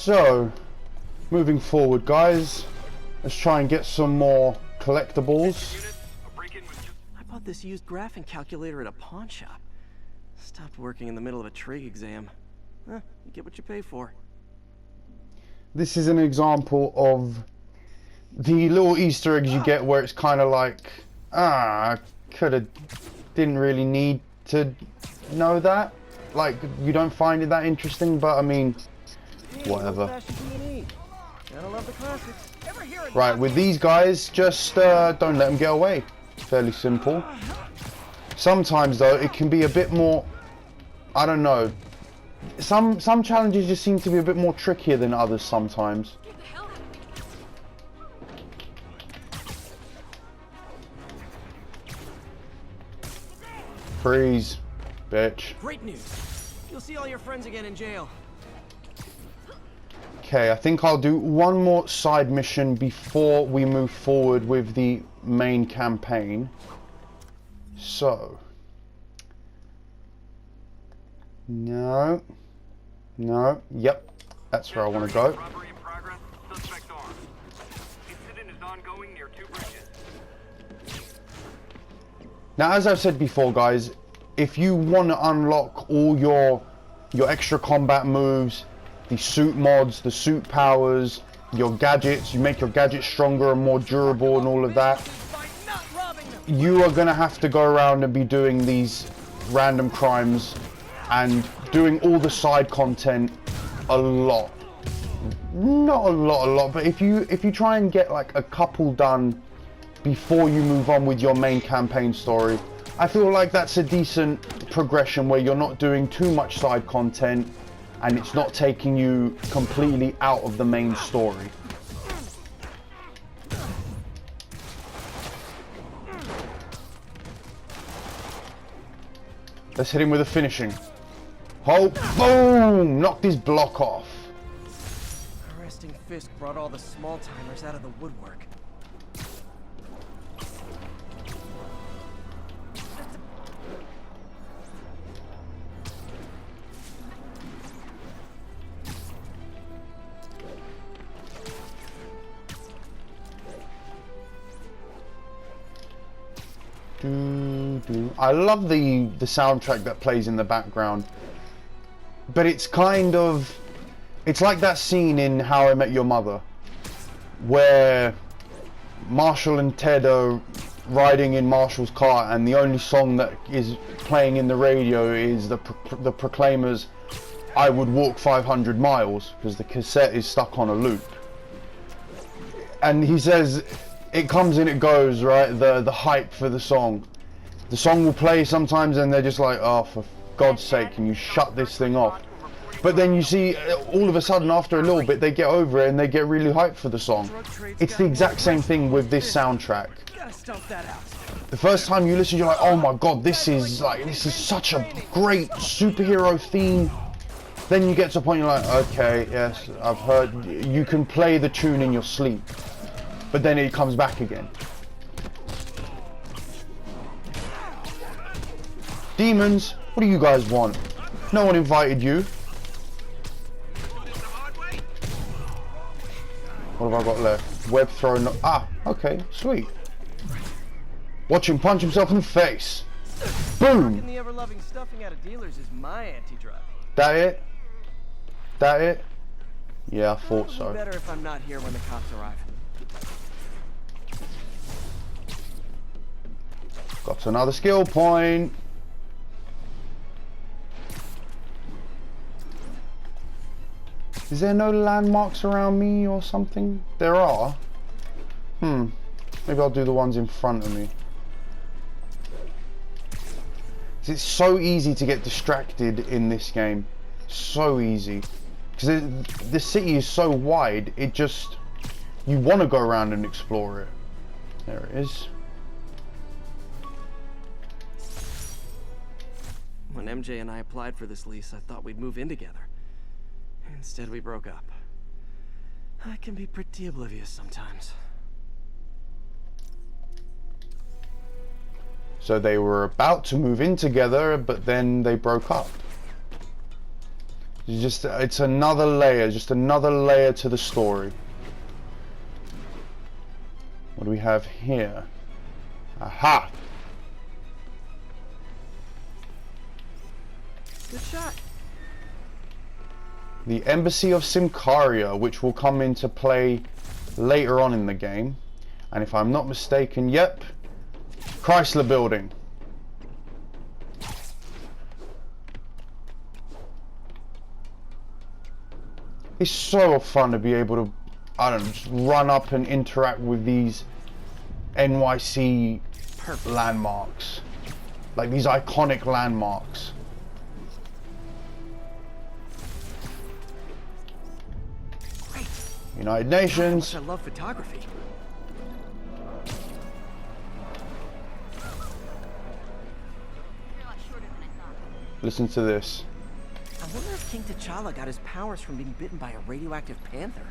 So, moving forward, guys, let's try and get some more collectibles. I bought this used graphing calculator at a pawn shop. Stopped working in the middle of a trig exam. You get what you pay for. This is an example of the little Easter eggs you get where it's kind of like, didn't really need to know that. Like, you don't find it that interesting, but I mean, whatever. Right, with these guys, just don't let them get away. Fairly simple. Sometimes though, it can be a bit more, I don't know. Some challenges just seem to be a bit more trickier than others sometimes. Freeze, bitch. Great news. You'll see all your friends again in jail. Okay, I think I'll do one more side mission before we move forward with the main campaign. So. No. No. Yep. That's where I want to go. Robbery in progress. Suspect armed. Incident is ongoing near 2 bridges. Now, as I've said before, guys, if you want to unlock all your extra combat moves, the suit mods, the suit powers, your gadgets, you make your gadgets stronger and more durable and all of that, you are going to have to go around and be doing these random crimes and doing all the side content a lot. Not a lot, but if you try and get like a couple done before you move on with your main campaign story, I feel like that's a decent progression where you're not doing too much side content and it's not taking you completely out of the main story. Let's hit him with a finishing. Oh, boom! Knocked his block off. Arresting Fisk brought all the small-timers out of the woodwork. I love the soundtrack that plays in the background, but it's kind of, it's like that scene in How I Met Your Mother where Marshall and Ted are riding in Marshall's car and the only song that is playing in the radio is the Proclaimers' I Would Walk 500 Miles because the cassette is stuck on a loop. And he says, it comes and it goes, right? The hype for the song. The song will play sometimes and they're just like, oh, for God's sake, can you shut this thing off? But then you see, all of a sudden, after a little bit, they get over it and they get really hyped for the song. It's the exact same thing with this soundtrack. The first time you listen, you're like, oh my God, this is such a great superhero theme. Then you get to a point, you're like, okay, yes, I've heard, you can play the tune in your sleep. But then it comes back again. Demons, what do you guys want? No one invited you. What have I got left? Web throw, no, okay, sweet. Watch him punch himself in the face. Boom! The ever-loving stuffing out of dealers is my anti-drug. That it? That it? Yeah, I thought so. Better if I'm not here when the cops arrive. Got another skill point. Is there no landmarks around me or something? There are. Maybe I'll do the ones in front of me. It's so easy to get distracted in this game. So easy. Because the city is so wide, it just... You want to go around and explore it. There it is. When MJ and I applied for this lease, I thought we'd move in together. Instead, we broke up. I can be pretty oblivious sometimes. So they were about to move in together, but then they broke up. It's another layer, just another layer to the story. What do we have here? Aha! Good shot. The Embassy of Simcaria, which will come into play later on in the game. And if I'm not mistaken, yep, Chrysler Building. It's so fun to be able to, I don't know, just run up and interact with these NYC landmarks. Like these iconic landmarks. Great. United Nations. I love photography. Listen to this. I wonder if King T'Challa got his powers from being bitten by a radioactive panther.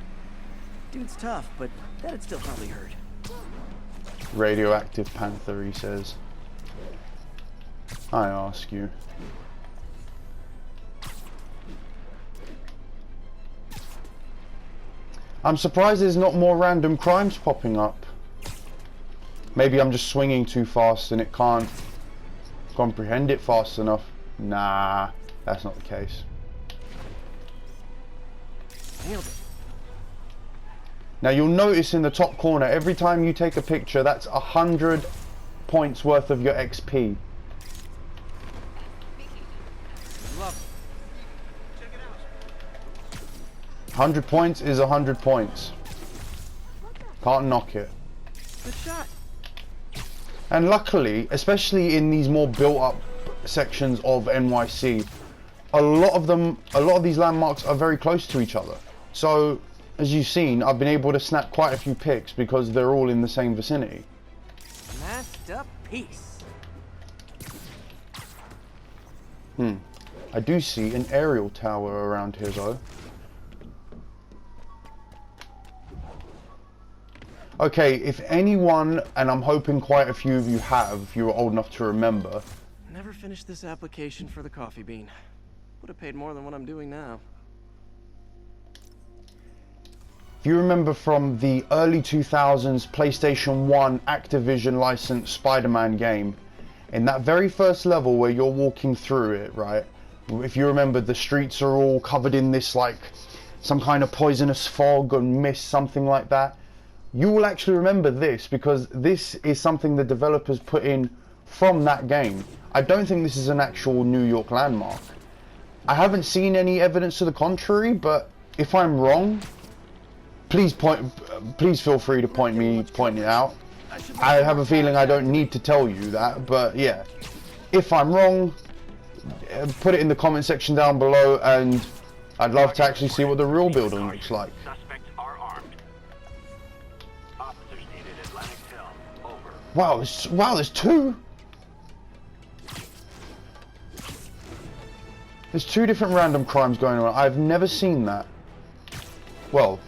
Dude's tough, but that'd still probably hurt. Radioactive panther, he says. I ask you. I'm surprised there's not more random crimes popping up. Maybe I'm just swinging too fast and it can't comprehend it fast enough. Nah, that's not the case. Nailed it. Now you'll notice in the top corner, every time you take a picture, that's 100 points worth of your XP. Love it. Check it out. 100 points is 100 points. Can't knock it. Good shot. And luckily, especially in these more built-up sections of NYC, a lot of these landmarks are very close to each other. So, as you've seen, I've been able to snap quite a few pics because they're all in the same vicinity. Masterpiece. I do see an aerial tower around here though. Okay, if anyone, and I'm hoping quite a few of you have, if you were old enough to remember. Never finished this application for the coffee bean. Would have paid more than what I'm doing now. If you remember from the early 2000s PlayStation 1 Activision licensed Spider-Man game, in that very first level where you're walking through it, right? If you remember, the streets are all covered in this, like, some kind of poisonous fog and mist, something like that. You will actually remember this because this is something the developers put in from that game. I don't think this is an actual New York landmark. I haven't seen any evidence to the contrary, but if I'm wrong, please feel free to point it out. I have a feeling I don't need to tell you that, but yeah. If I'm wrong, put it in the comment section down below, and I'd love to actually see what the real building looks like. Suspects are armed. Officers needed Atlantic Hill. Over. Wow, there's two. There's two different random crimes going on. I've never seen that. Well,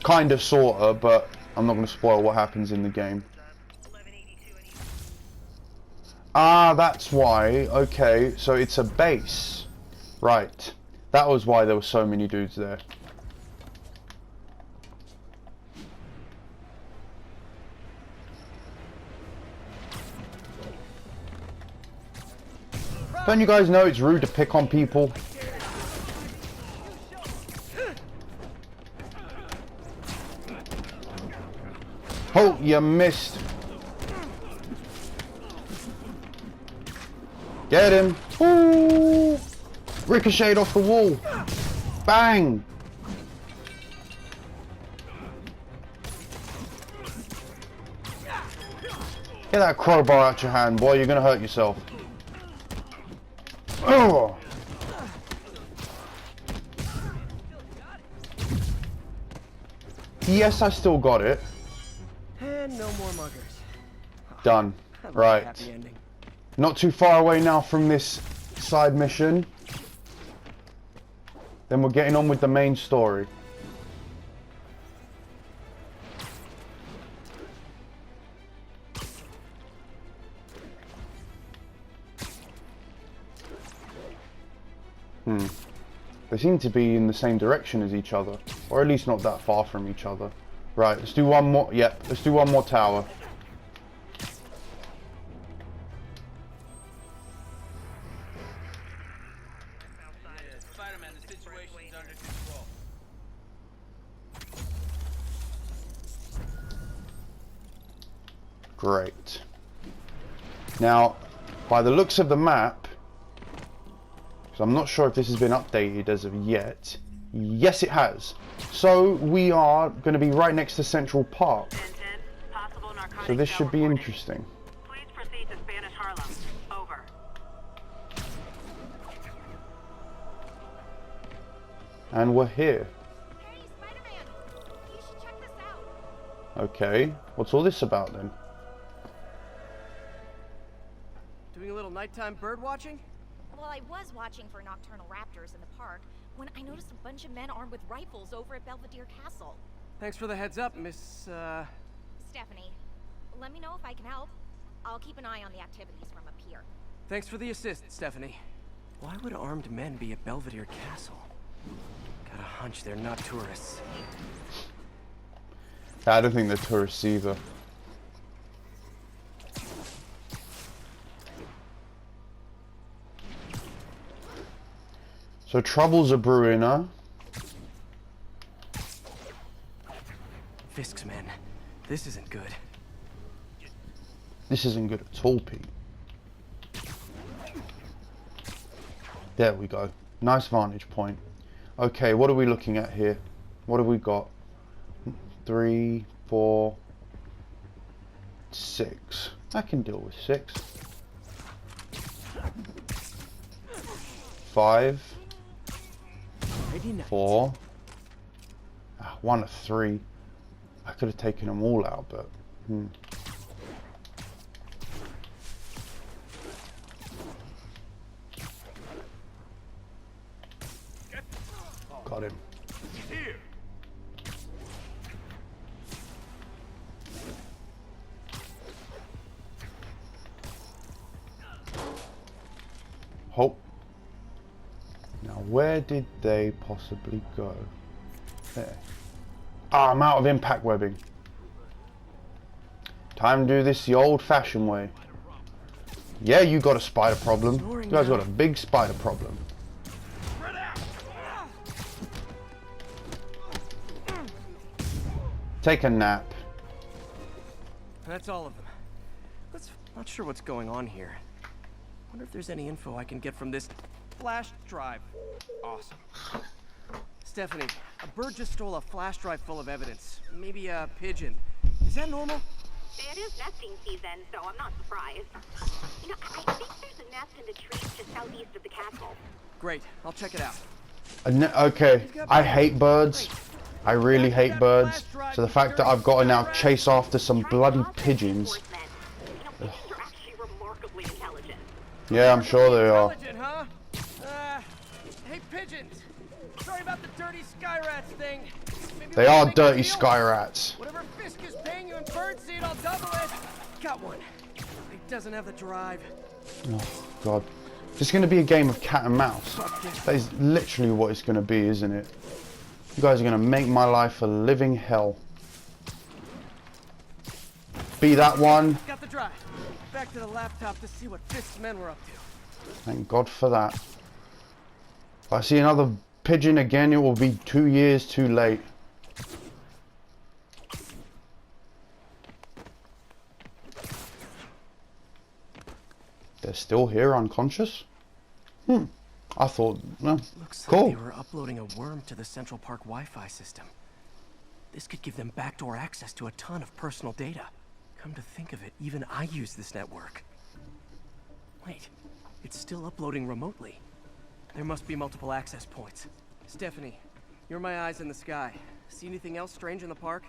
kind of, sorta, but I'm not going to spoil what happens in the game. Ah, that's why. Okay, so it's a base. Right. That was why there were so many dudes there. Don't you guys know it's rude to pick on people? Oh, you missed. Get him. Ooh. Ricocheted off the wall. Bang. Get that crowbar out your hand, boy. You're going to hurt yourself. Oh. Yes, I still got it. And no more muggers. Done. I love a Right. happy ending. Not too far away now from this side mission. Then we're getting on with the main story. They seem to be in the same direction as each other, or at least not that far from each other. Right, let's do one more. Yep, let's do one more tower. Spider-Man, the situation's under control. Great. Now, by the looks of the map, because I'm not sure if this has been updated as of yet. Yes, it has. So we are going to be right next to Central Park. 10-10, possible narcotic So this cell should be reported. interesting. Please proceed to Spanish Harlem. Over. And we're here. Hey, Spider-Man! You should check this out. Okay. What's all this about then? Doing a little nighttime bird watching? Well, I was watching for nocturnal raptors in the park when I noticed a bunch of men armed with rifles over at Belvedere Castle. Thanks for the heads up, Miss, Stephanie, let me know if I can help. I'll keep an eye on the activities from up here. Thanks for the assist, Stephanie. Why would armed men be at Belvedere Castle? Got a hunch they're not tourists. I don't think they're tourists either. So troubles are brewing, huh? Fisk's men. This isn't good. This isn't good at all, Pete. There we go. Nice vantage point. Okay, what are we looking at here? What have we got? 3, 4, 6. I can deal with 6. 5, Maybe not. 4. 1 of 3. I could have taken them all out, but... Got him. Here. Hope. Now, where did they possibly go? There. Ah, I'm out of impact webbing. Time to do this the old-fashioned way. Yeah, you got a spider problem. You guys got a big spider problem. Take a nap. That's all of them. Not sure what's going on here. Wonder if there's any info I can get from this flash drive. Awesome. Stephanie, a bird just stole a flash drive full of evidence. Maybe a pigeon. Is that normal? It is nesting season, so I'm not surprised. You know, I think there's a nest in the trees just southeast of the castle. Great, I'll check it out. Okay, I hate birds. I really hate birds. So the fact that I've got to now chase after some bloody pigeons. You know, pigeons are actually remarkably intelligent. Yeah, I'm sure they are. Intelligent, huh? Hey, pigeons. Sorry about the dirty sky rats thing. Maybe They we can are make a dirty deal. sky rats. Whatever Fisk is paying you in birdseed, I'll double it. Got one. It doesn't have the drive. Oh, God. It's going to be a game of cat and mouse. That is literally what it's going to be, isn't it? You guys are going to make my life a living hell. Be that one. Got the drive. Back to the laptop to see what Fisk's men were up to. Thank God for that. If I see another pigeon again, it will be 2 years too late. They're still here, unconscious? I thought, well, Looks cool. like they were uploading a worm to the Central Park Wi-Fi system. This could give them backdoor access to a ton of personal data. Come to think of it, even I use this network. Wait, it's still uploading remotely. There must be multiple access points. Stephanie, you're my eyes in the sky. See anything else strange in the park?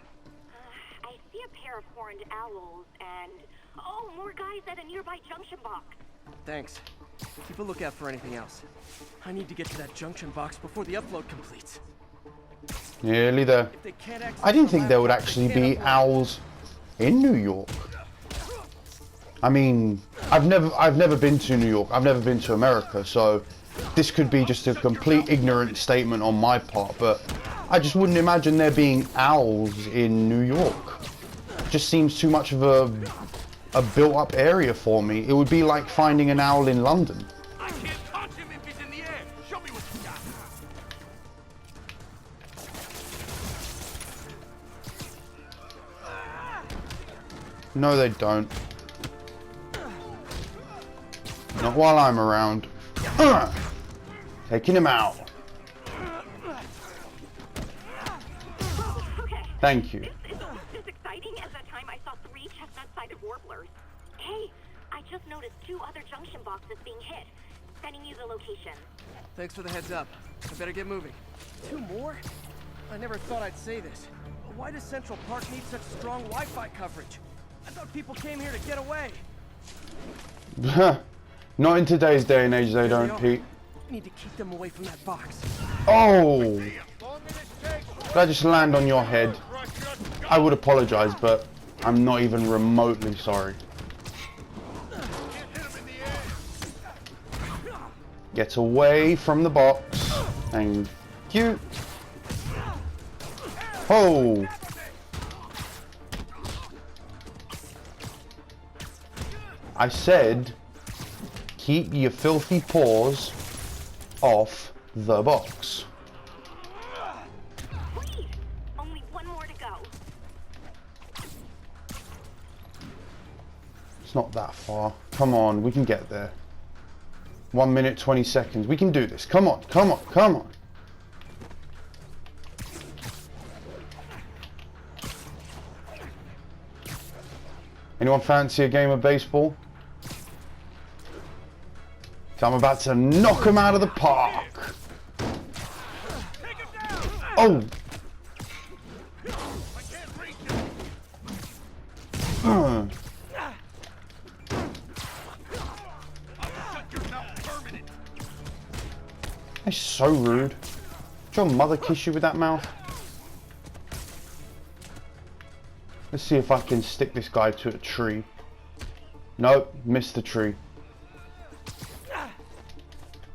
I see a pair of horned owls and, oh, more guys at a nearby junction box. Thanks. Keep a lookout for anything else. I need to get to that junction box before the upload completes. Nearly there. If they can't access I didn't the think there would laptop, they actually can't be upload. owls in New York. I mean, I've never been to New York. I've never been to America, so this could be just a complete ignorant statement on my part, but I just wouldn't imagine there being owls in New York. It just seems too much of a built-up area for me. It would be like finding an owl in London. I can't touch him if he's in the air. Show me what you got. No, they don't. Not while I'm around. Taking him out. Okay. Thank you. This is as exciting as that time I saw 3 chestnut-sided warblers. Hey, I just noticed 2 other junction boxes being hit. Sending you the location. Thanks for the heads up. I better get moving. 2 more? I never thought I'd say this. But why does Central Park need such strong Wi-Fi coverage? I thought people came here to get away. Not in today's day and age, they don't, Pete. Need to keep them away from that box. Oh! Did I just land on your head? I would apologize, but I'm not even remotely sorry. Get away from the box. Thank you. Oh! I said, keep your filthy paws off the box. Please, only 1 more to go. It's not that far. Come on, we can get there. 1 minute, 20 seconds. We can do this. Come on, come on, come on. Anyone fancy a game of baseball? 'Cause I'm about to knock him out of the park. Oh! That's so rude. Did your mother kiss you with that mouth? Let's see if I can stick this guy to a tree. Nope, missed the tree.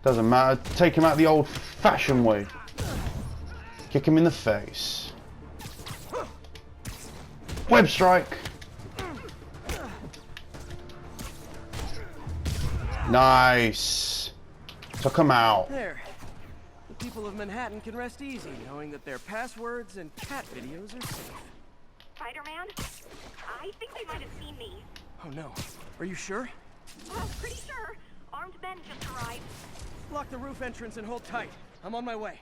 Doesn't matter. Take him out the old-fashioned way. Kick him in the face. Web strike. Nice. So come out. There. The people of Manhattan can rest easy knowing that their passwords and cat videos are safe. Spider-Man? I think they might have seen me. Oh no. Are you sure? Well, pretty sure. Armed men just arrived. Block the roof entrance and hold tight. I'm on my way.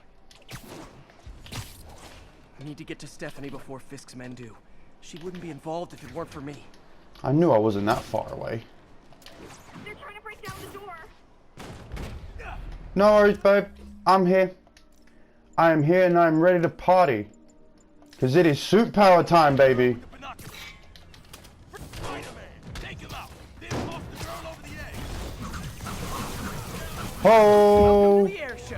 We need to get to Stephanie before Fisk's men do. She wouldn't be involved if it weren't for me. I knew I wasn't that far away. They're trying to break down the door. No worries, babe. I'm here. I am here and I'm ready to party. Because it is suit power time, baby. Oh! The air show.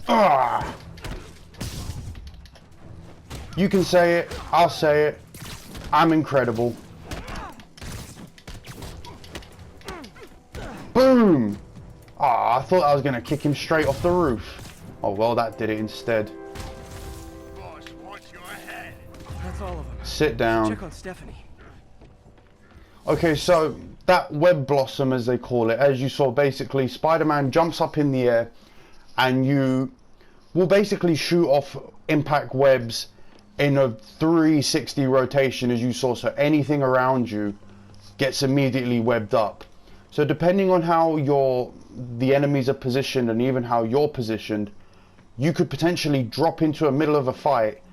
Ah! You can say it. I'll say it. I'm incredible. Boom! Ah, I thought I was going to kick him straight off the roof. Oh, well, that did it instead. Boss wants your head. That's all of them. Sit down. Check on Stephanie. Okay, so that web blossom, as they call it, as you saw, basically, Spider-Man jumps up in the air and you will basically shoot off impact webs in a 360 rotation, as you saw, so anything around you gets immediately webbed up. So depending on how the enemies are positioned and even how you're positioned, you could potentially drop into the middle of a fight,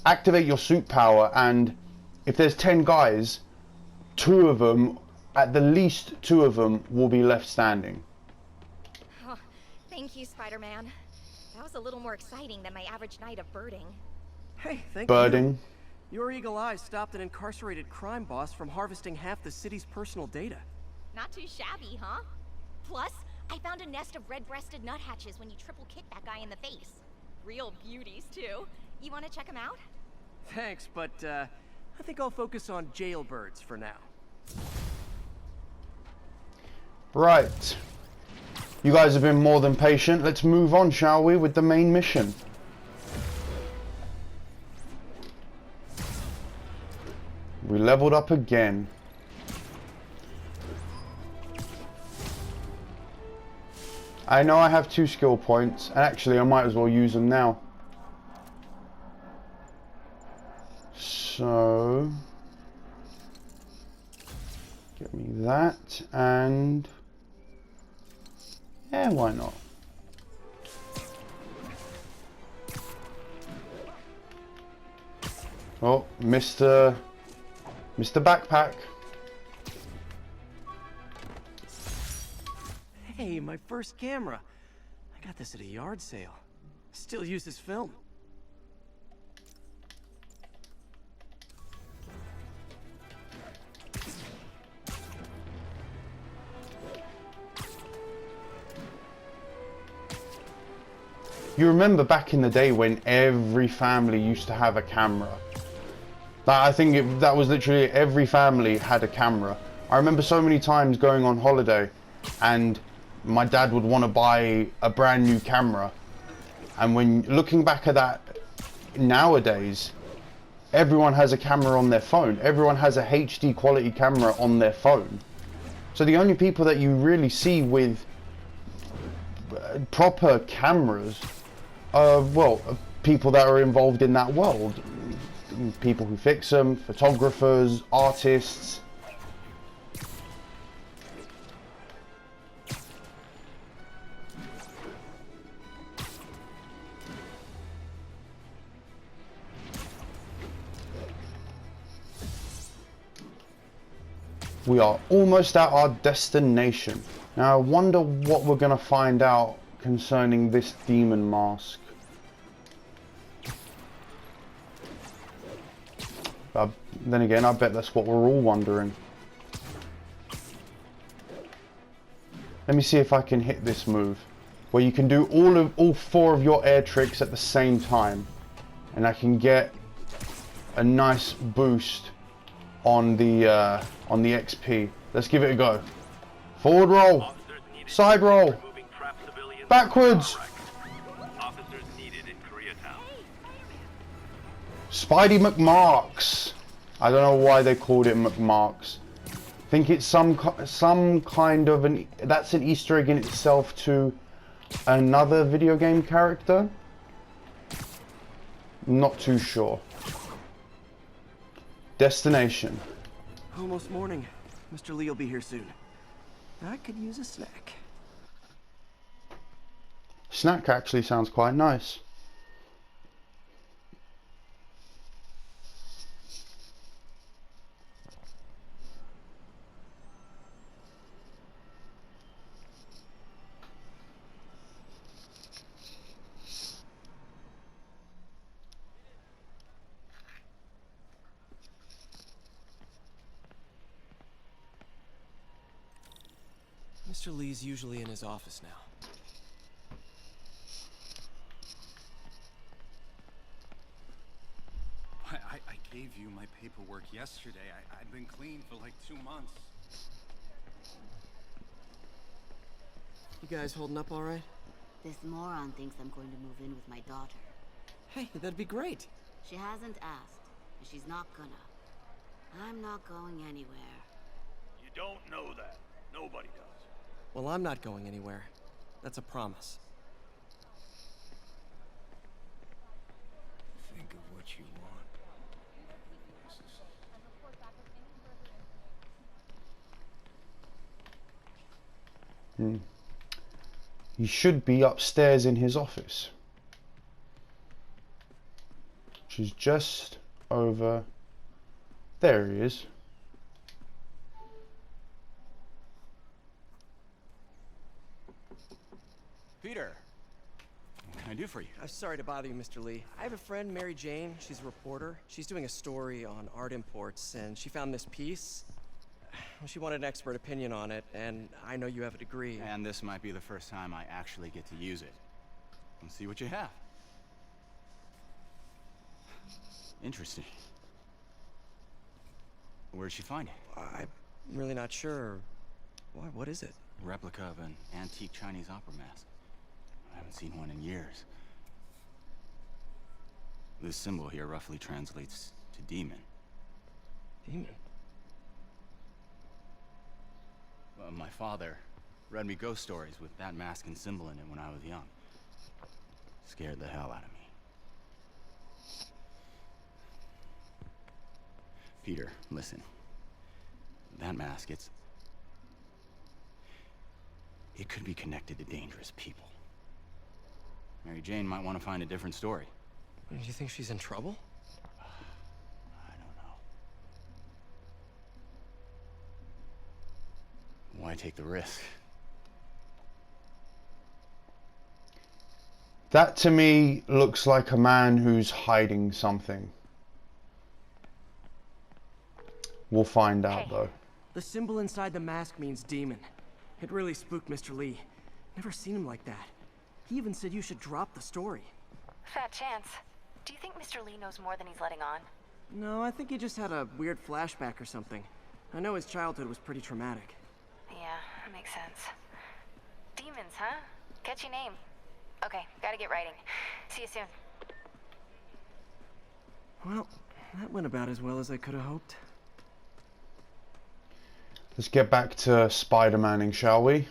activate your suit power, and if there's 10 guys, 2 of them, at the least 2 of them, will be left standing. Oh, thank you, Spider-Man. That was a little more exciting than my average night of birding. Hey, thank Birding. you. Your eagle eyes stopped an incarcerated crime boss from harvesting half the city's personal data. Not too shabby, huh? Plus, I found a nest of red-breasted nuthatches when you triple kick that guy in the face. Real beauties, too. You want to check them out? Thanks, but I think I'll focus on jailbirds for now. Right. You guys have been more than patient. Let's move on, shall we, with the main mission. We leveled up again. I know I have 2 skill points, and actually I might as well use them now. So, get me that, and yeah, why not? Oh, Mr. Backpack. Hey, my first camera. I got this at a yard sale. Still uses film. You remember back in the day when every family used to have a camera? I think that was literally every family had a camera. I remember so many times going on holiday and my dad would want to buy a brand new camera. And when looking back at that nowadays, everyone has a camera on their phone. Everyone has a HD quality camera on their phone. So the only people that you really see with proper cameras are, well, people that are involved in that world. People who fix them, photographers, artists. We are almost at our destination. Now I wonder what we're going to find out concerning this demon mask. Then again, I bet that's what we're all wondering. Let me see if I can hit this move, where you can do all 4 of your air tricks at the same time, and I can get a nice boost on the XP. Let's give it a go. Forward roll, side roll, backwards. Spidey McMarks. I don't know why they called it McMarks. I think it's some kind of that's an Easter egg in itself to another video game character. Not too sure. Destination. Almost morning. Mr. Lee will be here soon. I could use a snack. Snack actually sounds quite nice. Mr. Lee's usually in his office now. I gave you my paperwork yesterday. I've been clean for like 2 months. You guys holding up all right? This moron thinks I'm going to move in with my daughter. Hey, that'd be great. She hasn't asked, and she's not gonna. I'm not going anywhere. You don't know that. Nobody does. Well, I'm not going anywhere. That's a promise. Think of what you want. He should be upstairs in his office. She's just over. There he is. Peter, what can I do for you? I'm sorry to bother you, Mr. Lee. I have a friend, Mary Jane. She's a reporter. She's doing a story on art imports, and she found this piece. She wanted an expert opinion on it, and I know you have a degree. And this might be the first time I actually get to use it. Let's see what you have. Interesting. Where'd she find it? I'm really not sure. Why, what is it? Replica of an antique Chinese opera mask. I haven't seen one in years. This symbol here roughly translates to demon. Demon? My father read me ghost stories with that mask and symbol in it when I was young. Scared the hell out of me. Peter, listen. That mask, it could be connected to dangerous people. Mary Jane might want to find a different story. Do you think she's in trouble? I don't know. Why take the risk? That to me looks like a man who's hiding something. We'll find out though. The symbol inside the mask means demon. It really spooked Mr. Lee. Never seen him like that. He even said you should drop the story. Fat chance. Do you think Mr. Lee knows more than he's letting on? No, I think he just had a weird flashback or something. I know his childhood was pretty traumatic. Yeah, that makes sense. Demons, huh? Catchy name. Okay, gotta get writing. See you soon. Well, that went about as well as I could have hoped. Let's get back to Spider-Maning, shall we?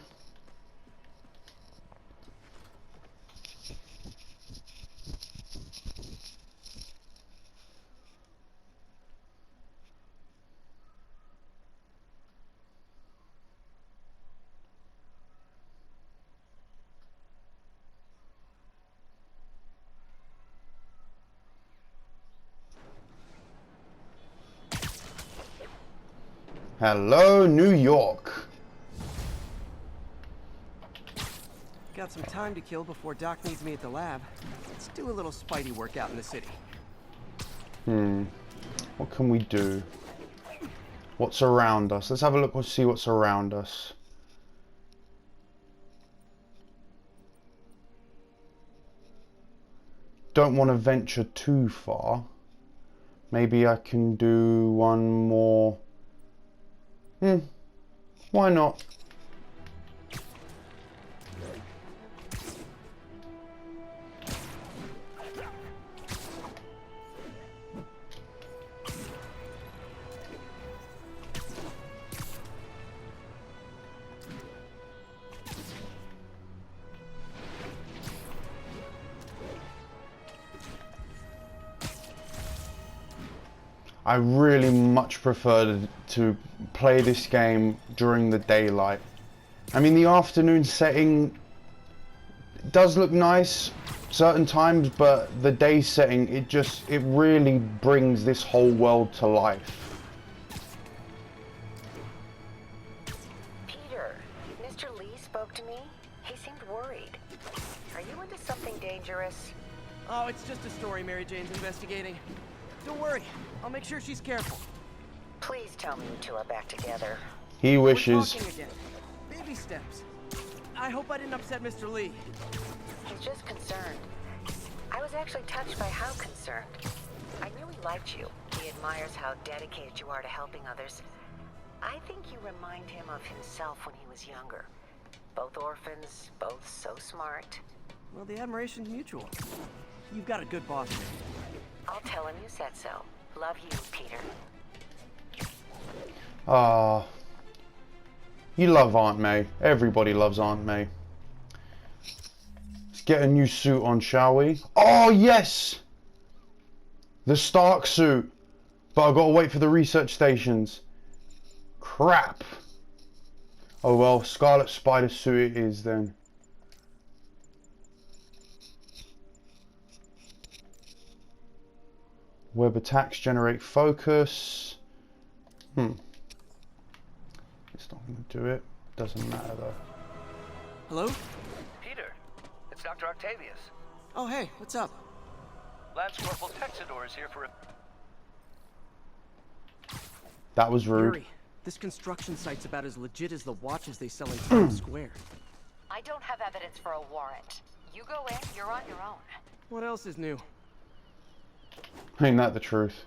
Hello, New York. Got some time to kill before Doc needs me at the lab. Let's do a little Spidey workout in the city. What can we do? What's around us? Let's have a look and see what's around us. Don't want to venture too far. Maybe I can do one more. Why not? I really much prefer to play this game during the daylight. I mean, the afternoon setting does look nice certain times, but the day setting, it really brings this whole world to life. Peter, Mr. Lee spoke to me. He seemed worried. Are you into something dangerous? Oh, it's just a story Mary Jane's investigating. Don't worry, I'll make sure she's careful. Please tell me you two are back together. He We're wishes. talking again. Baby steps. I hope I didn't upset Mr. Lee. He's just concerned. I was actually touched by how concerned. I knew he liked you. He admires how dedicated you are to helping others. I think you remind him of himself when he was younger. Both orphans, both so smart. Well, the admiration's mutual. You've got a good boss, man. I'll tell him you said so. Love you, Peter. You love Aunt May. Everybody loves Aunt May. Let's get a new suit on, shall we? Oh, yes! The Stark suit. But I've got to wait for the research stations. Crap. Oh well, Scarlet Spider suit it is then. Web attacks generate focus. It's not going to do it. Doesn't matter though. Hello? Peter, it's Dr. Octavius. Oh, hey, what's up? Lance Corporal Texador is here for a... That was rude. Yuri, this construction site's about as legit as the watches they sell in Times Square. I don't have evidence for a warrant. You go in, you're on your own. What else is new? Ain't that the truth?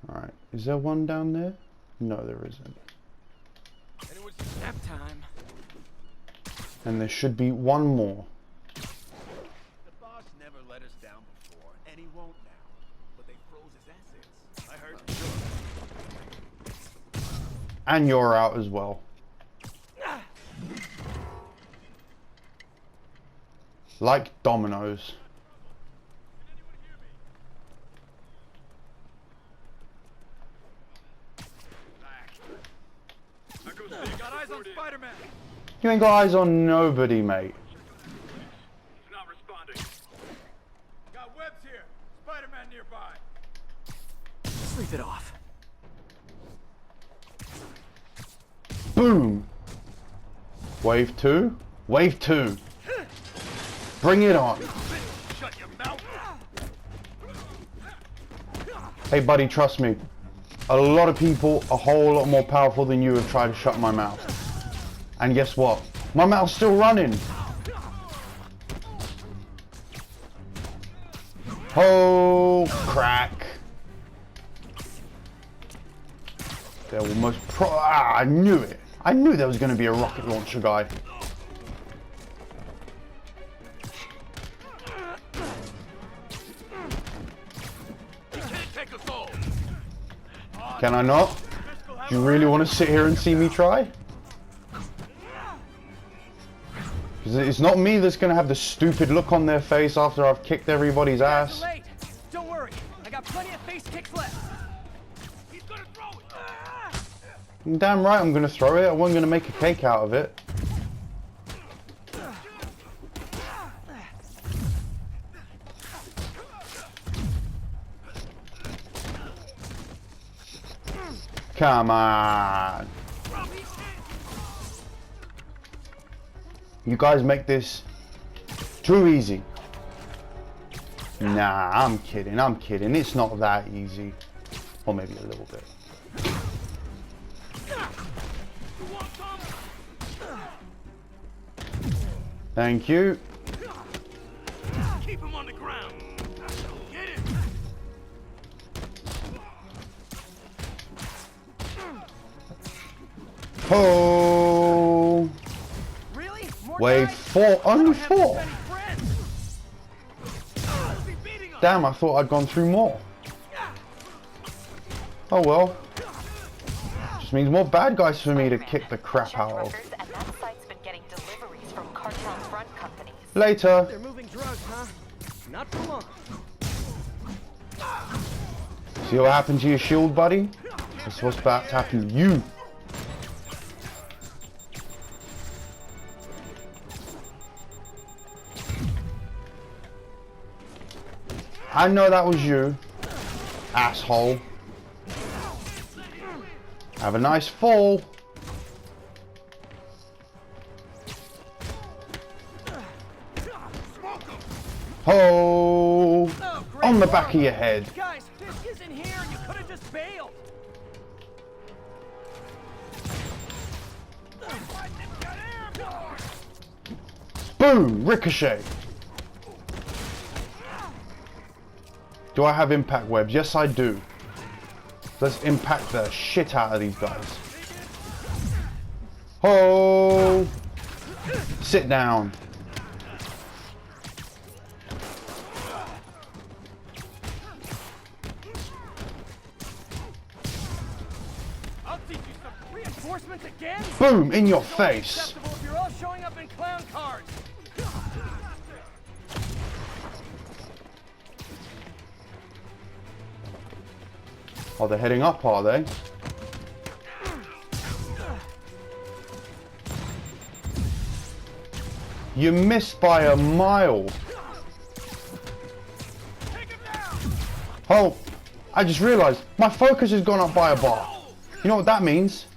Alright, is there one down there? No, there isn't. Nap time. And there should be one more. The boss never let us down before, and he won't now. But they froze his assets. I heard. And you're out as well. Like dominoes. Got eyes on Spider-Man. You ain't got eyes on nobody, mate. He's not responding. Got webs here. Spider-Man nearby. Sleep it off. Boom. Wave 2. Wave 2. Bring it on. Shut your mouth. Hey buddy, trust me. A lot of people a whole lot more powerful than you have tried to shut my mouth. And guess what? My mouth's still running. Oh, crack. There will most I knew it. I knew there was going to be a rocket launcher guy. Can I not? Do you really want to sit here and see me try? Because it's not me that's going to have the stupid look on their face after I've kicked everybody's ass. Late. Don't worry. I got plenty of face kicks left. He's gonna throw it. Damn right I'm going to throw it. I wasn't going to make a cake out of it. Come on. You guys make this too easy. Nah, I'm kidding. I'm kidding. It's not that easy. Or maybe a little bit. Thank you. Keep him on the ground. Get him. Oh. Really? More Wave guys? 4. Only 4. Many friends. Damn, I thought I'd gone through more. Oh well. Just means more bad guys for me to kick the crap out of. And that site's been getting deliveries from cartel front companies. Later. They're moving drugs, huh? Not for long. See what happened to your shield, buddy? That's what's about to happen to you. I know that was you, asshole. Have a nice fall. Ho! On the back of your head. Guys, this isn't here. You could have just bailed. Boom! Ricochet. Do I have impact webs? Yes, I do. Let's impact the shit out of these guys. Ho! Sit down. I'll teach you some reinforcements again. Boom! In your face. Acceptable if you're all showing up in clown cars. Oh, they're heading up, are they? You missed by a mile. Oh, I just realized my focus has gone up by a bar. You know what that means?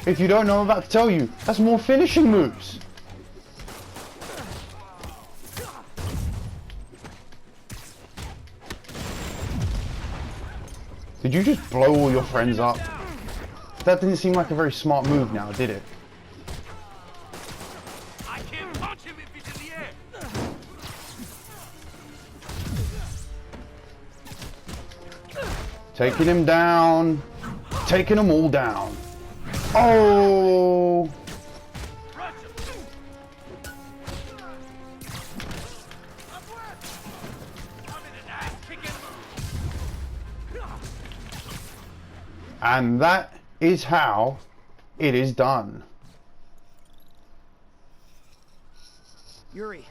If you don't know, I'm about to tell you. That's more finishing moves. Did you just blow all your friends up? That didn't seem like a very smart move now, did it? I can't punch him if he's in the air. Taking him down. Taking them all down. Oh! And that is how it is done. Yuri,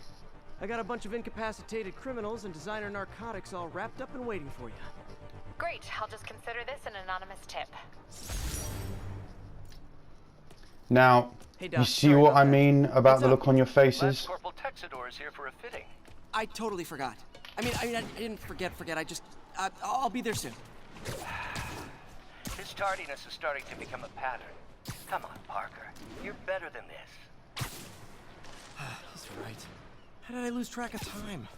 I got a bunch of incapacitated criminals and designer narcotics all wrapped up and waiting for you. Great. I'll just consider this an anonymous tip. Now, Hey, Doc, you see sorry what about I that. mean about What's the up? look on your Lance faces? Corporal Texador is here for a fitting. I totally forgot. I didn't forget. I just, I'll be there soon. His tardiness is starting to become a pattern. Come on, Parker. You're better than this. He's right. How did I lose track of time?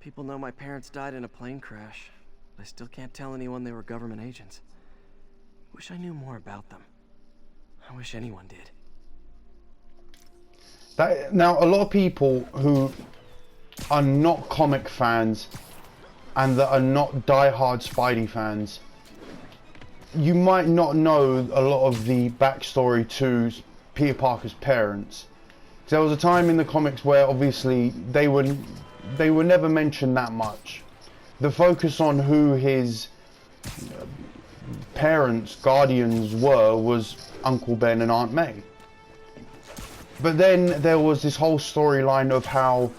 People know my parents died in a plane crash. I still can't tell anyone they were government agents. Wish I knew more about them. I wish anyone did. Now, a lot of people who are not comic fans and that are not die-hard Spidey fans, you might not know a lot of the backstory to Peter Parker's parents. There was a time in the comics where obviously they were never mentioned that much. The focus on who his parents, guardians were, was Uncle Ben and Aunt May. But then there was this whole storyline of how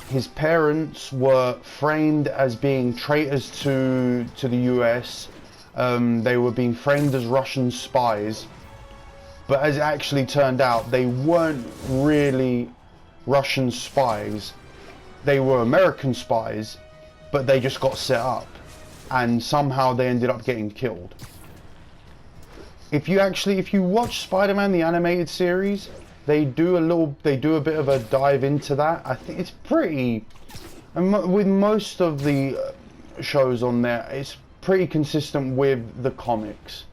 his parents were framed as being traitors to the US. They were being framed as Russian spies. But as it actually turned out, they weren't really Russian spies. They were American spies, but they just got set up. And somehow they ended up getting killed. If you watch Spider-Man the animated series, they do a bit of a dive into that. I think it's pretty, and with most of the shows on there, it's pretty consistent with the comics.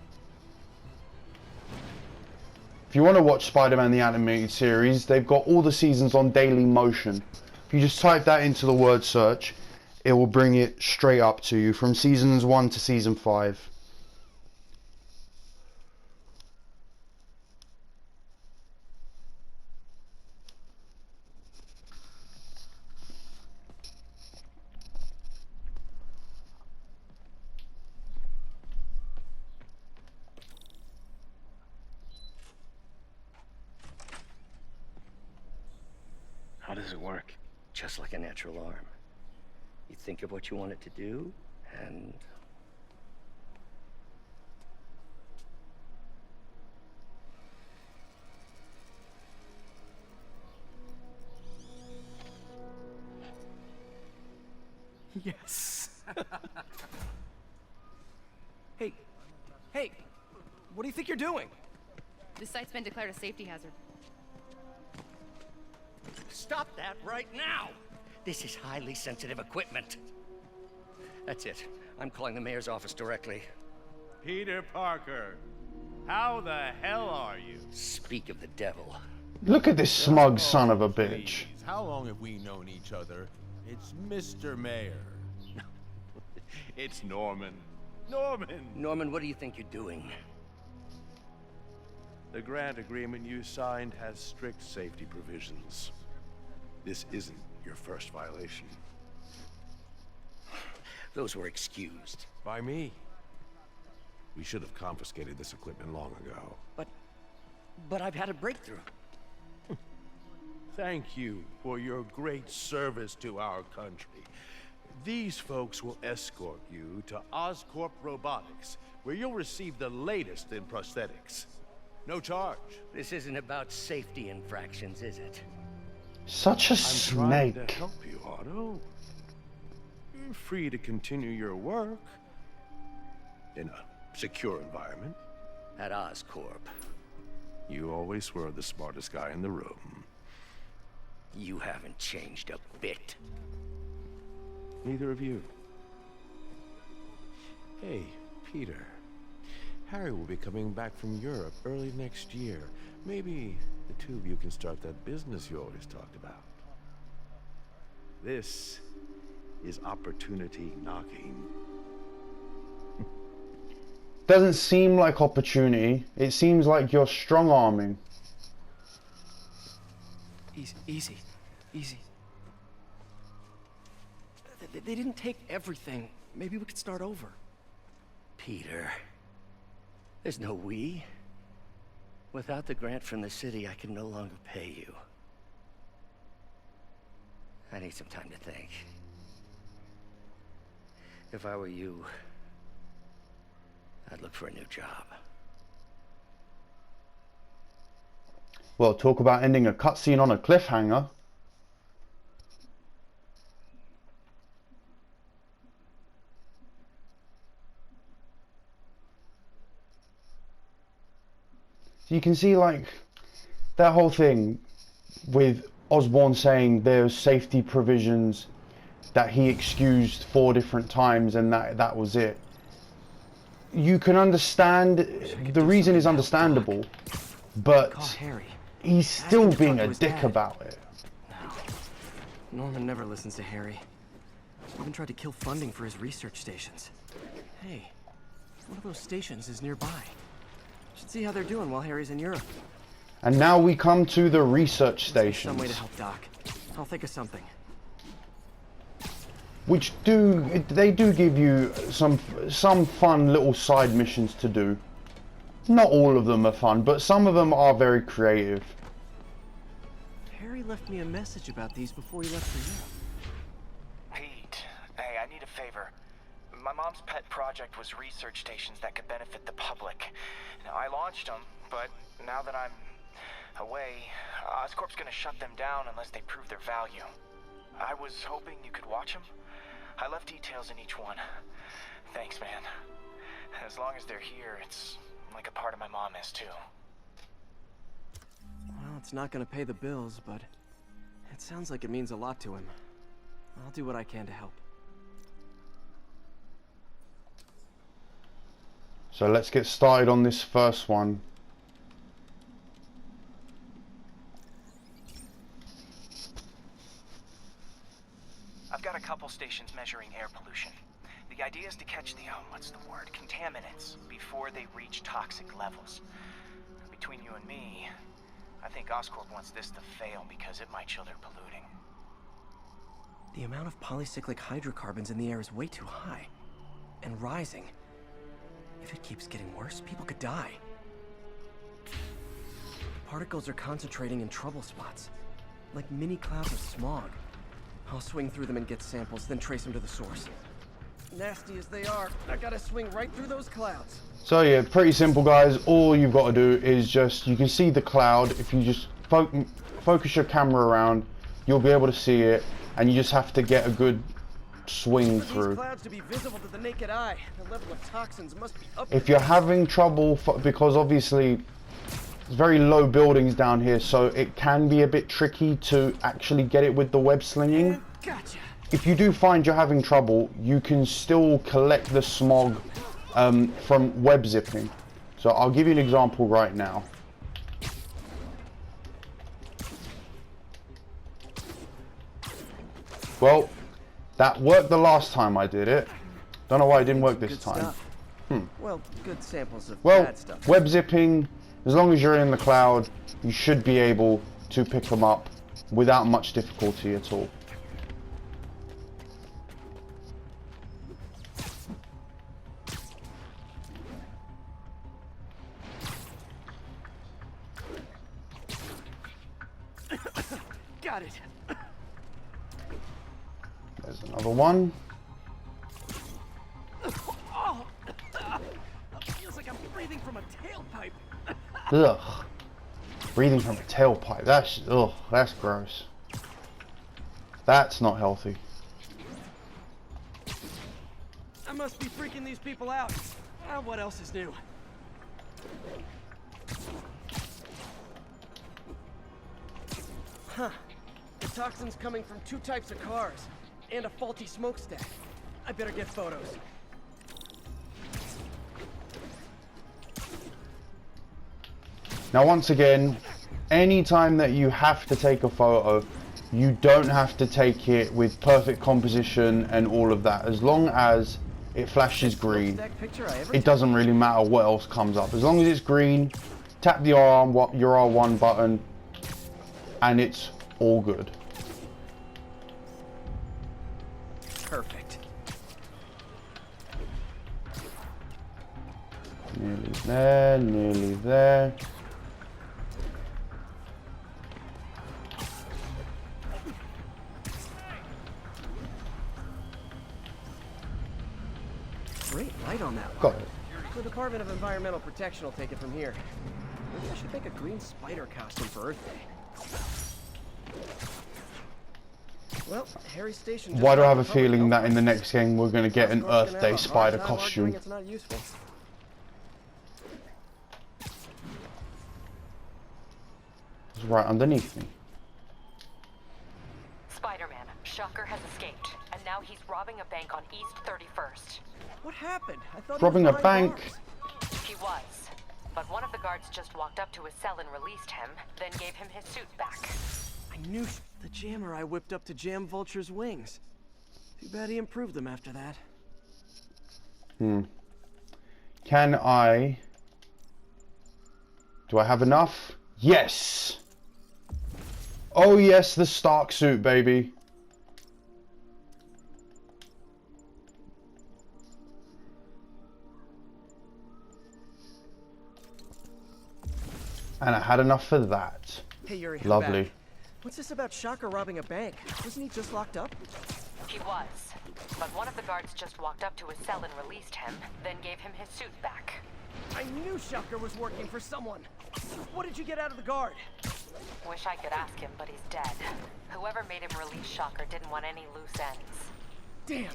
If you want to watch Spider-Man the animated series, they've got all the seasons on Daily Motion. If you just type that into the word search, it will bring it straight up to you from seasons 1 to season 5. How does it work? Just like a natural arm. You think of what you want it to do, and... Yes. Hey, what do you think you're doing? This site's been declared a safety hazard. Stop that right now! This is highly sensitive equipment. That's it. I'm calling the mayor's office directly. Peter Parker, how the hell are you? Speak of the devil. Look at this smug son of a bitch. Please, how long have we known each other? It's Mr. Mayor. It's Norman. Norman, what do you think you're doing? The grant agreement you signed has strict safety provisions. This isn't your first violation. Those were excused. By me. We should have confiscated this equipment long ago. But I've had a breakthrough. Thank you for your great service to our country. These folks will escort you to Oscorp Robotics, where you'll receive the latest in prosthetics. No charge. This isn't about safety infractions, is it? Such a I'm trying to snake. help you, Otto. You're free to continue your work in a secure environment. At Oscorp. You always were the smartest guy in the room. You haven't changed a bit. Neither of you. Hey, Peter. Harry will be coming back from Europe early next year. Maybe the two of you can start that business you always talked about. This is opportunity knocking. Doesn't seem like opportunity. It seems like you're strong-arming. Easy. They didn't take everything. Maybe we could start over. Peter, there's no we. Without the grant from the city, I can no longer pay you. I need some time to think. If I were you, I'd look for a new job. Well, talk about ending a cutscene on a cliffhanger. So you can see, like, that whole thing with Osborn saying there's safety provisions that he excused 4 different times and that was it. You can understand, the reason is understandable, but he's still being a dick about it. No. Norman never listens to Harry. Even tried to kill funding for his research stations. Hey, one of those stations is nearby. Should see how they're doing while Harry's in Europe. And now we come to the research stations. Some way to help Doc. I'll think of something. Which they do give you some fun little side missions to do. Not all of them are fun, but some of them are very creative. Harry left me a message about these before he left for Europe. Pete, hey, I need a favor. My mom's pet project was research stations that could benefit the public. Now, I launched them, but now that I'm away, Oscorp's gonna shut them down unless they prove their value. I was hoping you could watch them. I left details in each one. Thanks, man. As long as they're here, it's like a part of my mom is too. Well, it's not gonna pay the bills, but it sounds like it means a lot to him. I'll do what I can to help. So let's get started on this first one. I've got a couple stations measuring air pollution. The idea is to catch the, contaminants before they reach toxic levels. Between you and me, I think Oscorp wants this to fail because it might show they're polluting. The amount of polycyclic hydrocarbons in the air is way too high. And rising. If it keeps getting worse, people could die. The particles are concentrating in trouble spots, like mini clouds of smog. I'll swing through them and get samples, then trace them to the source. Nasty as they are, I gotta swing right through those clouds. So yeah, pretty simple, guys. All you've got to do is just, you can see the cloud. If you just focus your camera around, you'll be able to see it, and you just have to get a good swing through. These clouds to be visible to the naked eye, the level of toxins must be up. If you're having trouble, because obviously there's very low buildings down here, so it can be a bit tricky to actually get it with the web slinging. Gotcha. If you do find you're having trouble, you can still collect the smog from web zipping. So I'll give you an example right now. Well, that worked the last time I did it. Don't know why it didn't work this time. Well, good samples of Well, bad stuff. web zipping, as long as you're in the cloud, you should be able to pick them up without much difficulty at all. Got it. There's another one. Oh, feels like I'm breathing from a tailpipe. Ugh. Breathing from a tailpipe. That's gross. That's not healthy. I must be freaking these people out. What else is new? Huh. The toxin's coming from 2 types of cars, and a faulty smokestack. I better get photos. Now once again, anytime that you have to take a photo, You don't have to take it with perfect composition and all of that. As long as it flashes green, it doesn't really matter what else comes up. As long as it's green, tap the your R1 button and it's all good. Perfect. Nearly there, nearly there. Great light on that Got one. it. The Department of Environmental Protection will take it from here. Maybe I should make a green spider costume for Earth Day. Well, Harry Station. Why do I have a feeling that in the next game we're going to get an Earth Day spider costume? It's not useful. It's right underneath me. Spider-Man, Shocker has escaped, and now he's robbing a bank on East 31st. What happened? I thought Robbing a bank? He was, but one of the guards just walked up to his cell and released him, then gave him his suit back. I knew the jammer I whipped up to jam Vulture's wings. Too bad he improved them after that. Can I... Do I have enough? Yes! Oh yes, the Stark suit, baby. And I had enough for that. Hey, Yuri, I'm Lovely. back. What's this about Shocker robbing a bank? Wasn't he just locked up? He was, but one of the guards just walked up to his cell and released him, then gave him his suit back. I knew Shocker was working for someone. What did you get out of the guard? Wish I could ask him, but he's dead. Whoever made him release Shocker didn't want any loose ends. Damn.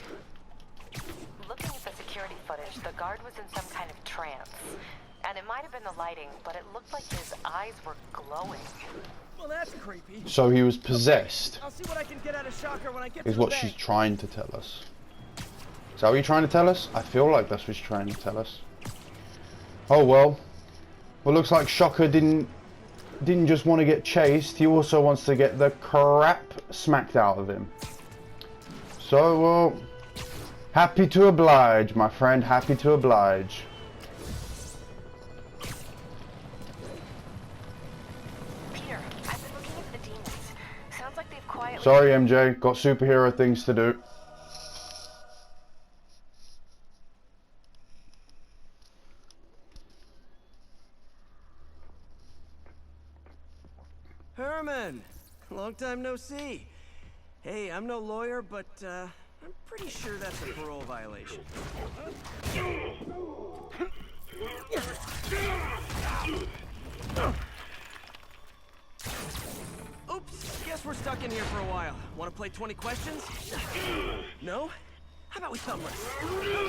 Looking at the security footage, the guard was in some kind of trance. And it might have been the lighting, but it looked like his eyes were glowing. Well, that's creepy. So he was possessed, I'll see what I can get out of Shocker when I get is to what the she's bank. trying to tell us. Is that what you're trying to tell us? I feel like that's what she's trying to tell us. Oh well. Well, looks like Shocker didn't just want to get chased, he also wants to get the crap smacked out of him. So, well, happy to oblige, my friend, happy to oblige. Peter, I've been looking into the demons. Sounds like they've quietly... Sorry, MJ, got superhero things to do. Herman, long time no see. Hey, I'm no lawyer, but I'm pretty sure that's a parole violation. Oops, guess we're stuck in here for a while. Want to play 20 questions? No? How about we thumb wrestle?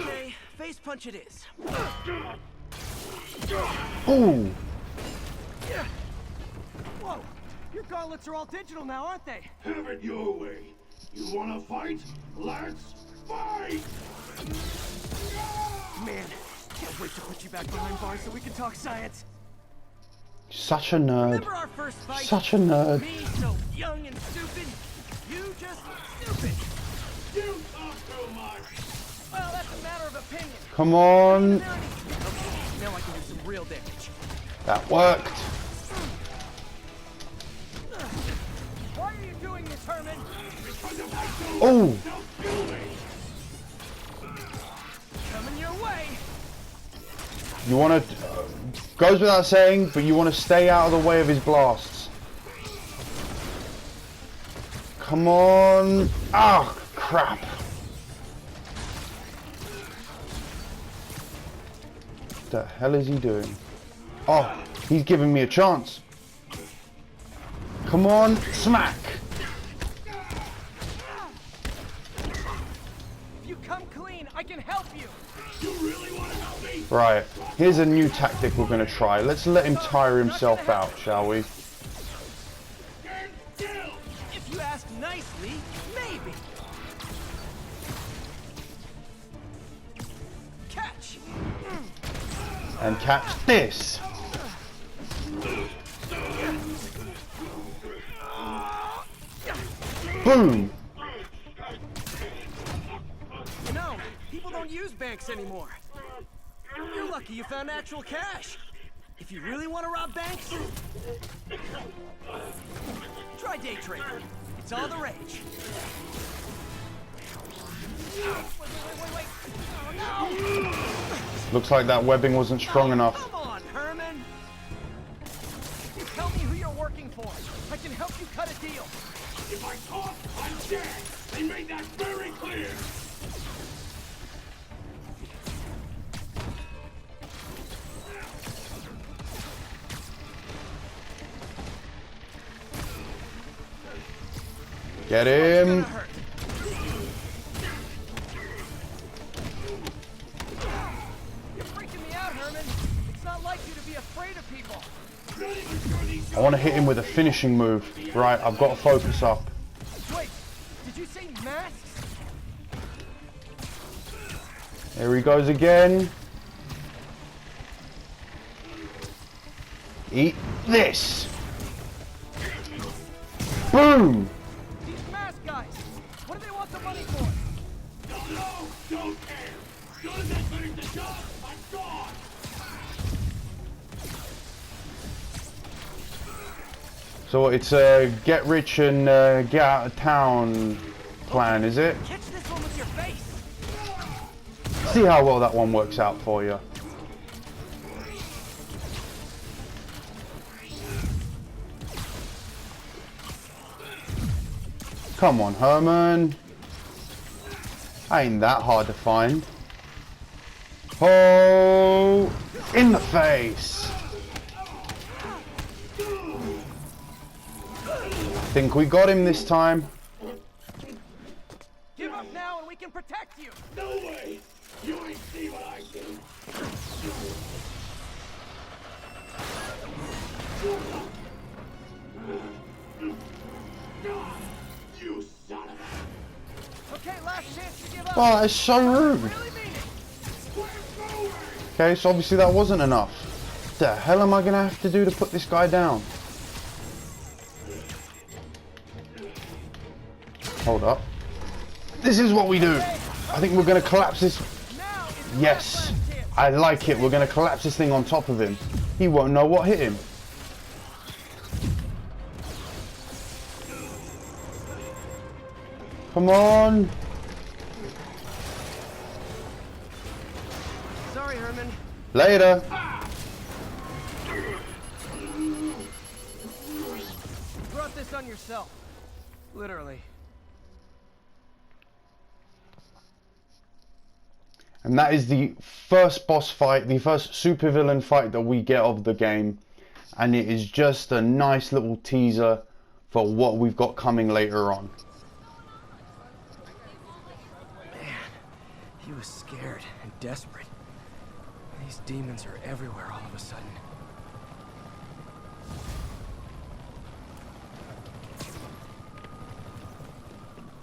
Okay, face punch it is. Ooh! Whoa! Your gauntlets are all digital now, aren't they? Have it your way. You wanna fight? Let's fight! Man, can't wait to put you back behind bars so we can talk science. Such a nerd. Remember our first fight? Such a nerd. Me so young and stupid. You just stupid. You talk too much! Well, that's a matter of opinion. Come on. Okay, now I can do some real damage. That worked. Why are you doing this, Herman? Oh! Coming your way. You want to... goes without saying, but you want to stay out of the way of his blasts. Come on. Ah, crap. What the hell is he doing? Oh, he's giving me a chance. Come on, smack. If you come clean, I can help you. You really wanna help me? Right, here's a new tactic we're going to try. Let's let him tire himself out, shall we? If you ask nicely, maybe. Catch. And catch this. Boom! You know, people don't use banks anymore. You're lucky you found actual cash. If you really want to rob banks, try day trading. It's all the rage. Wait. Oh, no! Looks like that webbing wasn't strong enough. Come on, Herman. You tell me who you're working for. I can help you cut a deal. If I talk, I'm dead. They made that very clear. Get him! You're freaking me out, Herman. It's not like you to be afraid of people. I want to hit him with a finishing move. Right, I've got to focus up. Wait, did you say masks? Here he goes again. Eat this! Boom! These mask guys, what do they want the money for? Don't know, don't care. As soon as I finish the job, I'm gone. So it's a get rich and get out of town plan, is it? Catch this one with your face. See how well that one works out for you. Come on, Herman. Ain't that hard to find. Oh, in the face. Think we got him this time. Give up now and we can protect you. No way. You ain't see what I do. You son of a... Okay, last chance to give up. Oh, that's so rude. Really mean it. Okay, so obviously that wasn't enough. What the hell am I gonna have to do to put this guy down? Hold up. This is what we do. I think we're gonna collapse this. Yes, I like it. We're gonna collapse this thing on top of him. He won't know what hit him. Come on. Sorry, Herman. Later. You brought this on yourself. Literally. And that is the first boss fight, the first supervillain fight that we get of the game. And it is just a nice little teaser for what we've got coming later on. Man, he was scared and desperate. These demons are everywhere all of a sudden.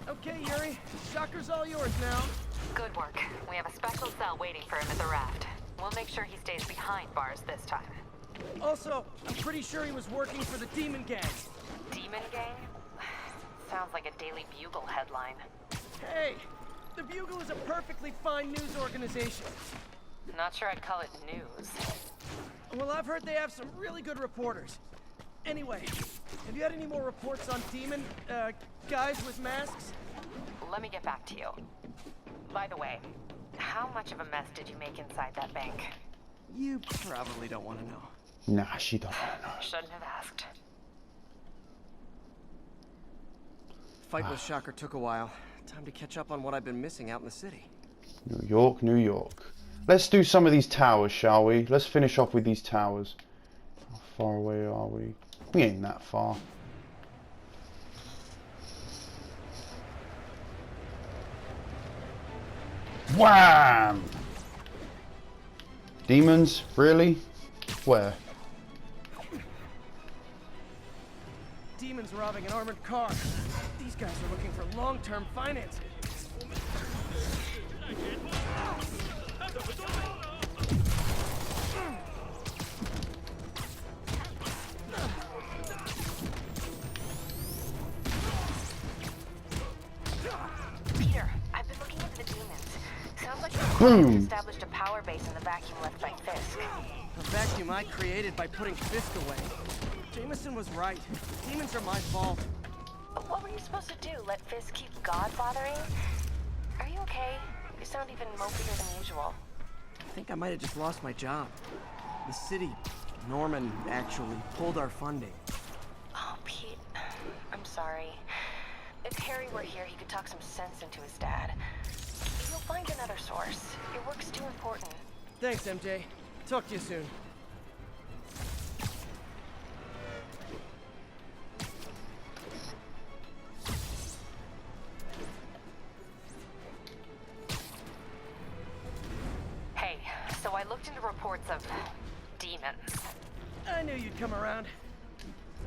Okay, Yuri. Shocker's all yours now. Good work. We have a special cell waiting for him at the raft. We'll make sure he stays behind bars this time. Also, I'm pretty sure he was working for the Demon Gang. Demon Gang? Sounds like a Daily Bugle headline. Hey, the Bugle is a perfectly fine news organization. Not sure I'd call it news. Well, I've heard they have some really good reporters. Anyway, have you had any more reports on demon, guys with masks? Let me get back to you. By the way, how much of a mess did you make inside that bank? You probably don't want to know. Nah, she don't know. Shouldn't have asked. Fight with Shocker took a while. Time to catch up on what I've been missing out in the city. New York, New York. Let's do some of these towers, shall we? Let's finish off with these towers. How far away are we? We ain't that far. Wham! Demons? Really? Where? Demons robbing an armored car. These guys are looking for long-term financing. Project established a power base in the vacuum left by Fisk. A vacuum I created by putting Fisk away. Jameson was right. Demons are my fault. What were you supposed to do? Let Fisk keep God bothering? Are you okay? You sound even mopier than usual. I think I might have just lost my job. The city, Norman, actually, pulled our funding. Oh, Pete. I'm sorry. If Harry were here, he could talk some sense into his dad. You'll find another source. Your work's too important. Thanks, MJ. Talk to you soon. Hey, so I looked into reports of demons. I knew you'd come around.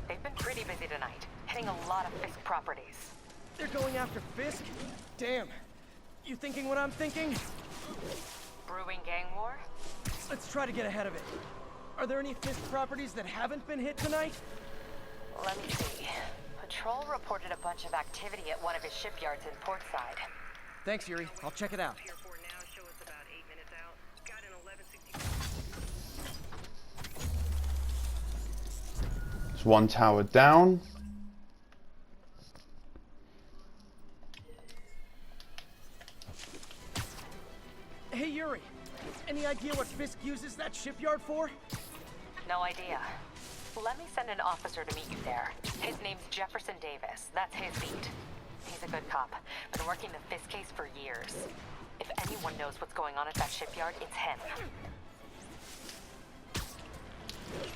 They've been pretty busy tonight, hitting a lot of Fisk properties. They're going after Fisk? Damn. You thinking what I'm thinking? Brewing gang war? Let's try to get ahead of it. Are there any Fisk properties that haven't been hit tonight? Let me see. Patrol reported a bunch of activity at one of his shipyards in Portside. Thanks, Yuri. I'll check it out. It's one tower down. Hey, Yuri. Any idea what Fisk uses that shipyard for? No idea. Let me send an officer to meet you there. His name's Jefferson Davis. That's his beat. He's a good cop. Been working the Fisk case for years. If anyone knows what's going on at that shipyard, it's him.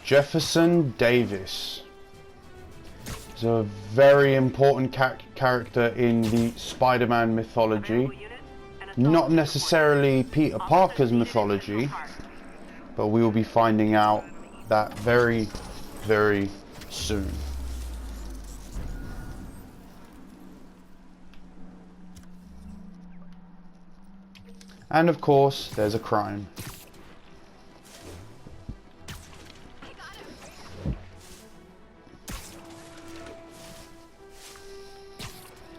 Jefferson Davis is a very important character in the Spider-Man mythology. Not necessarily Peter Parker's mythology, but we will be finding out that very, very soon. And of course, there's a crime.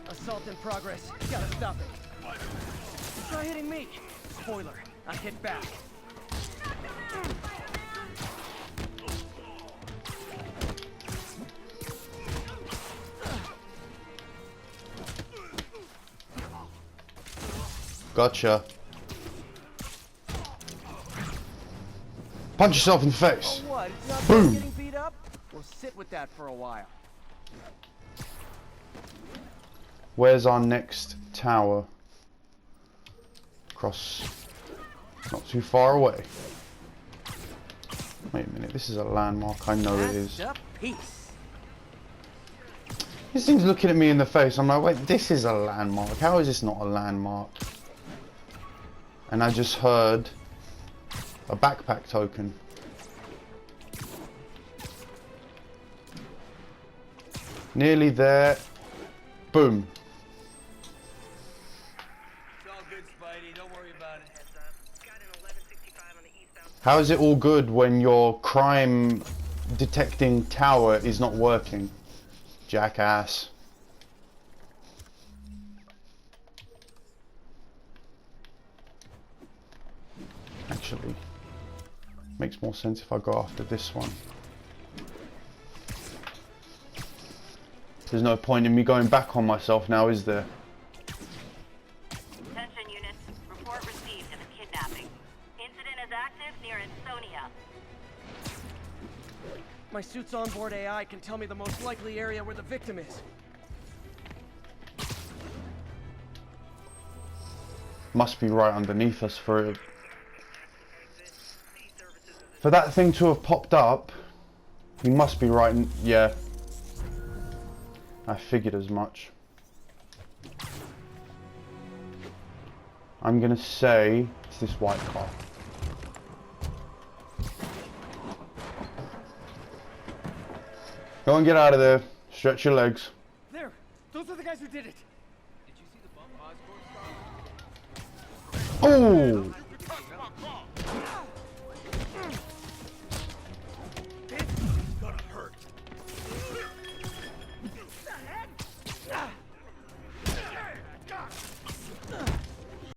Assault in progress. Gotta stop it. Try hitting me. Spoiler, I hit back. Gotcha. Punch yourself in the face. Oh, what? It's not Boom. getting beat up? We'll sit with that for a while. Where's our next tower? Across. Not too far away. Wait a minute, this is a landmark. I know it is. Peace. This thing's looking at me in the face. I'm like, wait, this is a landmark. How is this not a landmark? And I just heard a backpack token. Nearly there. Boom. It's all good, Spidey. Don't worry about it. How is it all good when your crime detecting tower is not working? Jackass. Actually, makes more sense if I go after this one. There's no point in me going back on myself now, is there? Attention units. Report received of a kidnapping. Incident is active near Ansonia. My suit's onboard AI can tell me the most likely area where the victim is. Must be right underneath us for that thing to have popped up. He must be right in, yeah. I figured as much. I'm gonna say it's this white car. Go and get out of there. Stretch your legs. There! Those are the guys who did it! Oh!